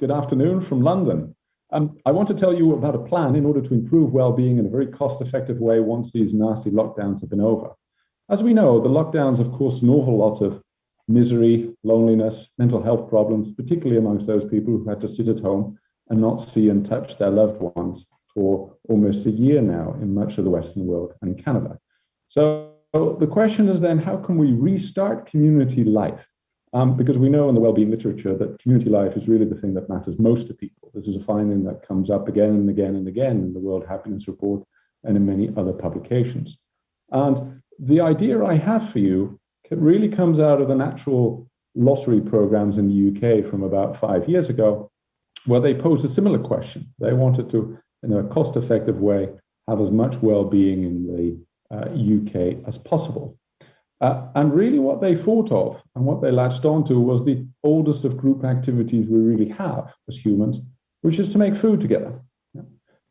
Good afternoon from London. I want to tell you about a plan in order to improve well-being in a very cost-effective way once these nasty lockdowns have been over. As we know, the lockdowns have caused an awful lot of misery, loneliness, mental health problems, particularly amongst those people who had to sit at home and not see and touch their loved ones for almost a year now in much of the Western world and in Canada. So the question is then, how can we restart community life? Because we know in the wellbeing literature that community life is really the thing that matters most to people. This is a finding that comes up again and again and again in the World Happiness Report and in many other publications. And the idea I have for you really comes out of the natural lottery programs in the UK from about 5 years ago, where they posed a similar question. They wanted to, in a cost-effective way, have as much well-being in the UK as possible. And really what they thought of and what they latched onto was the oldest of group activities we really have as humans, which is to make food together.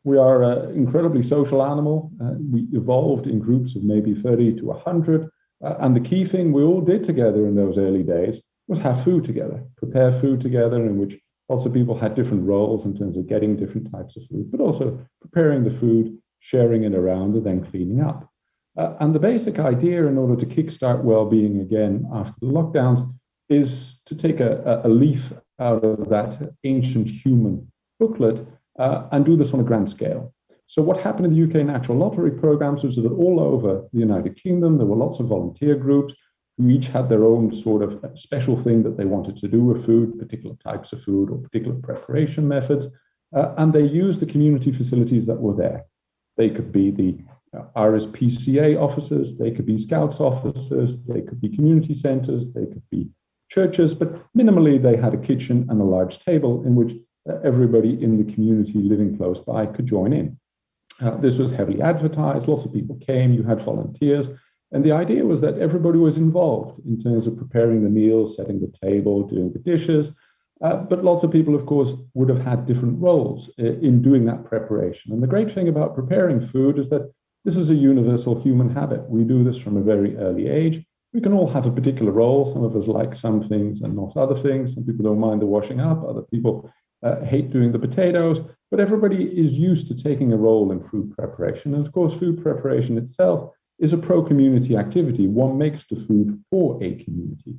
We are an incredibly social animal. We evolved in groups of maybe 30 to 100. And the key thing we all did together in those early days was have food together, prepare food together, in which lots of people had different roles in terms of getting different types of food, but also preparing the food, sharing it around, and then cleaning up. And the basic idea in order to kickstart well-being again after the lockdowns is to take a leaf out of that ancient human booklet and do this on a grand scale. So what happened in the UK natural lottery programs was that all over the United Kingdom, there were lots of volunteer groups who each had their own sort of special thing that they wanted to do with food, particular types of food or particular preparation methods. And they used the community facilities that were there. They could be the RSPCA offices, they could be Scouts offices, they could be community centres, they could be churches, but minimally they had a kitchen and a large table in which everybody in the community living close by could join in. This was heavily advertised, lots of people came, you had volunteers, and the idea was that everybody was involved in terms of preparing the meals, setting the table, doing the dishes, but lots of people, of course, would have had different roles in doing that preparation. And the great thing about preparing food is that this is a universal human habit. We do this from a very early age. We can all have a particular role. Some of us like some things and not other things. Some people don't mind the washing up. Other people hate doing the potatoes. But everybody is used to taking a role in food preparation. And of course, food preparation itself is a pro-community activity. One makes the food for a community.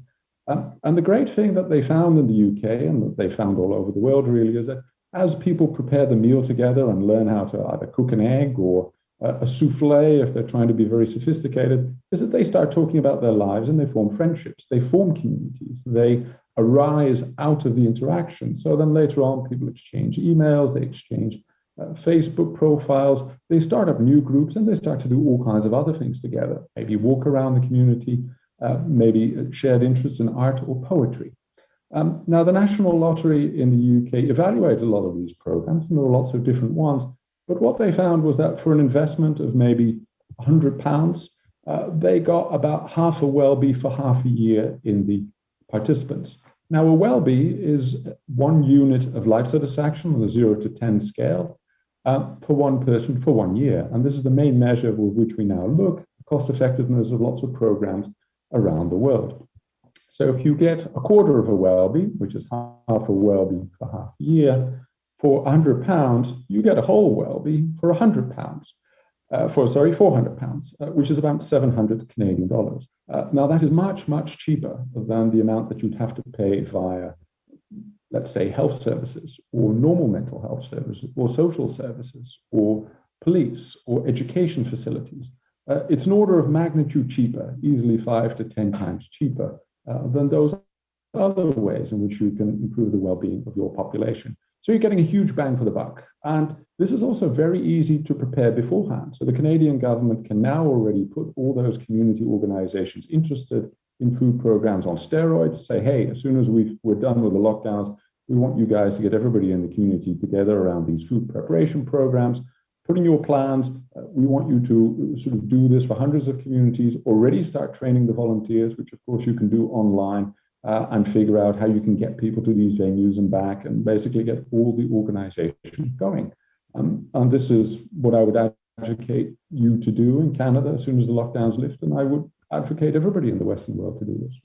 And the great thing that they found in the UK and that they found all over the world really is that as people prepare the meal together and learn how to either cook an egg or a souffle, if they're trying to be very sophisticated, is that they start talking about their lives and they form friendships, they form communities, they arise out of the interaction. So then later on, people exchange emails, they exchange Facebook profiles, they start up new groups and they start to do all kinds of other things together, maybe walk around the community, maybe shared interests in art or poetry. Now, the National Lottery in the UK evaluated a lot of these programs, and there were lots of different ones. But what they found was that for an investment of maybe £100, they got about half a Wellbeing for half a year in the participants. Now, a Wellbeing is 1 unit of life satisfaction on a 0 to 10 scale for one person for 1 year. And this is the main measure with which we now look at the cost effectiveness of lots of programs around the world. So if you get a quarter of a Wellbeing, which is half a Wellbeing for half a year, for £100, you get a whole Wellbeing for £400, which is about 700 Canadian dollars. Now that is much, much cheaper than the amount that you'd have to pay via, let's say, health services or normal mental health services or social services or police or education facilities. It's an order of magnitude cheaper, easily 5 to 10 times cheaper than those other ways in which you can improve the well-being of your population. So you're getting a huge bang for the buck. And this is also very easy to prepare beforehand. So the Canadian government can now already put all those community organizations interested in food programs on steroids, say, hey, as soon as we're done with the lockdowns, we want you guys to get everybody in the community together around these food preparation programs. Put in your plans. We want you to sort of do this for hundreds of communities, already start training the volunteers, which of course you can do online. And figure out how you can get people to these venues and back and basically get all the organization going. And this is what I would advocate you to do in Canada as soon as the lockdowns lift, and I would advocate everybody in the Western world to do this.